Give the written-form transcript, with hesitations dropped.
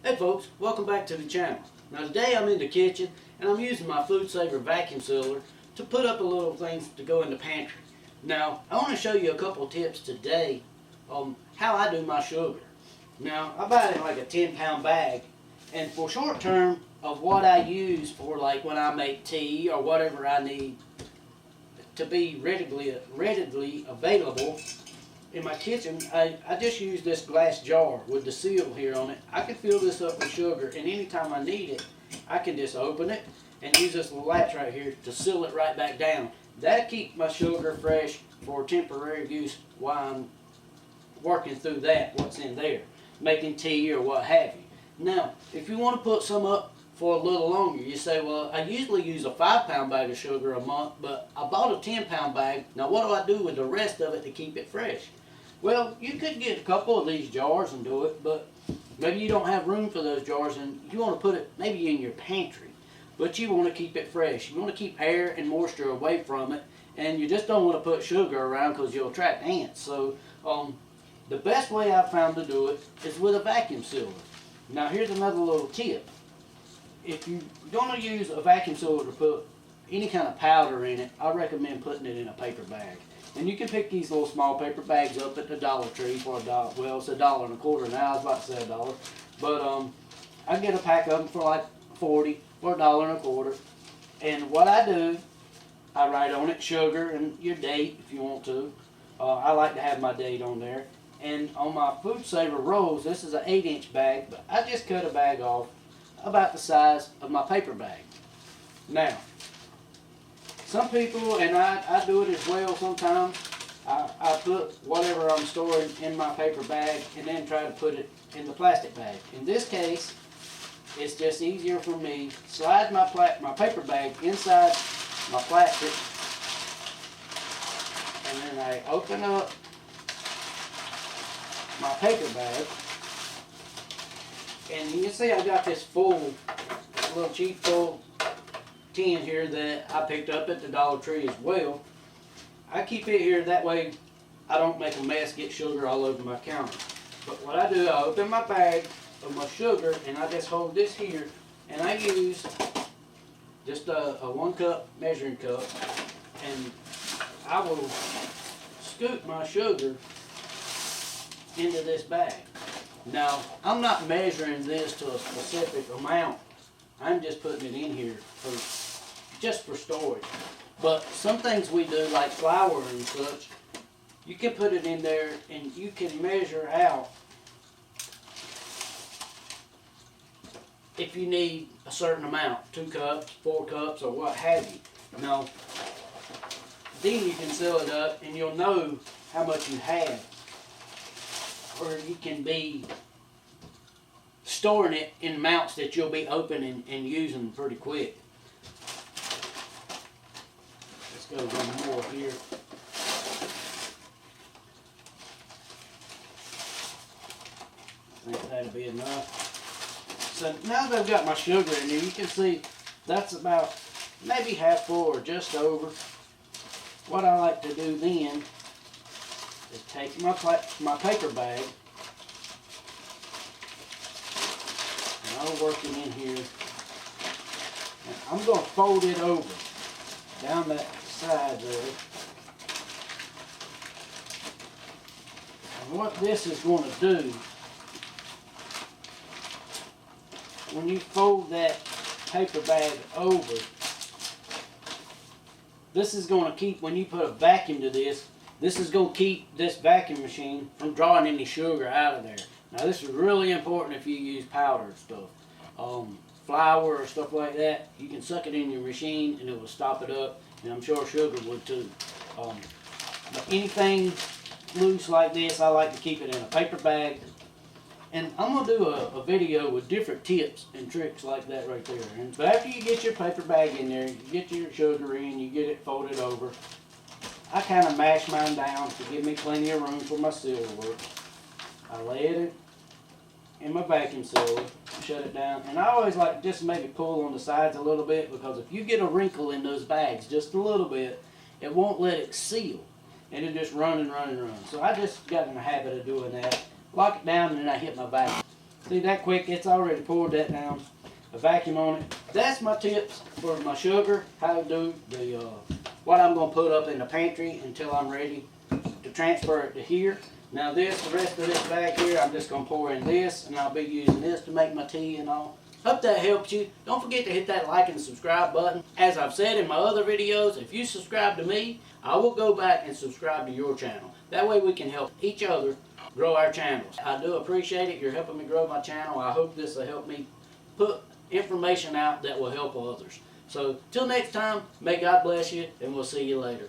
Hey folks, welcome back to the channel. Now today I'm in the kitchen and I'm using my Food Saver vacuum sealer to put up a little things to go in the pantry. Now I want to show you a couple tips today on how I do my sugar. Now I buy it in like a 10-pound bag, and for short term of what I use for like when I make tea or whatever I need to be readily available in my kitchen, I just use this glass jar with the seal here on it. I can fill this up with sugar, and anytime I need it, I can just open it and use this little latch right here to seal it right back down. That'll keep my sugar fresh for temporary use while I'm working through what's in there, making tea or what have you. Now, if you want to put some up for a little longer, you say, well, I usually use a 5-pound bag of sugar a month, but I bought a 10-pound bag. Now, what do I do with the rest of it to keep it fresh? Well, you could get a couple of these jars and do it, but maybe you don't have room for those jars and you want to put it maybe in your pantry, but you want to keep it fresh. You want to keep air and moisture away from it, and you just don't want to put sugar around because you'll attract ants. So the best way I've found to do it is with a vacuum sealer. Now here's another little tip. If you're going to use a vacuum sealer to put any kind of powder in it, I recommend putting it in a paper bag. And you can pick these little small paper bags up at the Dollar Tree for $1. Well, it's $1.25 now. I was about to say $1, but I get a pack of them for like 40 for $1.25. And what I do, I write on it sugar and your date if you want to. I like to have my date on there. And on my Food Saver rolls, this is an 8-inch bag, but I just cut a bag off about the size of my paper bag. Now, some people, and I do it as well sometimes, I put whatever I'm storing in my paper bag and then try to put it in the plastic bag. In this case, it's just easier for me. Slide my paper bag inside my plastic, and then I open up my paper bag, and you can see I got this full, little cheap full tin here that I picked up at the Dollar Tree as well. I keep it here that way I don't make a mess, get sugar all over my counter. But what I do, I open my bag of my sugar and I just hold this here, and I use just a 1-cup measuring cup, and I will scoop my sugar into this bag. Now, I'm not measuring this to a specific amount. I'm just putting it in here just for storage. But some things we do, like flour and such, you can put it in there and you can measure out if you need a certain amount, 2 cups, 4 cups, or what have you. Now, then you can seal it up and you'll know how much you have, or you can be storing it in amounts that you'll be opening and using pretty quick. Let's go one more here. I think that'll be enough. So now that I've got my sugar in there, you can see that's about maybe half full or just over. What I like to do then is take my paper bag, and I'll work it in here. And I'm going to fold it over down that side there. And what this is going to do, when you fold that paper bag over, this is going to keep, when you put a vacuum to this, this is going to keep this vacuum machine from drawing any sugar out of there. Now this is really important if you use powder and stuff. Flour or stuff like that, you can suck it in your machine and it will stop it up, and I'm sure sugar would too. But anything loose like this, I like to keep it in a paper bag. And I'm going to do a video with different tips and tricks like that right there. And but after you get your paper bag in there, you get your sugar in, you get it folded over, I kind of mash mine down to give me plenty of room for my silverware. I lay it in my vacuum sealer, shut it down, and I always like just maybe pull on the sides a little bit, because if you get a wrinkle in those bags just a little bit, it won't let it seal, and it just run and run and run. So I just got in the habit of doing that. Lock it down, and then I hit my vacuum. See that quick, it's already poured that down. A vacuum on it. That's my tips for my sugar, how to do the, what I'm going to put up in the pantry until I'm ready to transfer it to here. Now the rest of this bag here, I'm just going to pour in this, and I'll be using this to make my tea and all. Hope that helps you. Don't forget to hit that like and subscribe button. As I've said in my other videos, if you subscribe to me, I will go back and subscribe to your channel. That way we can help each other grow our channels. I do appreciate it. You're helping me grow my channel. I hope this will help me put information out that will help others. So till next time, may God bless you, and we'll see you later.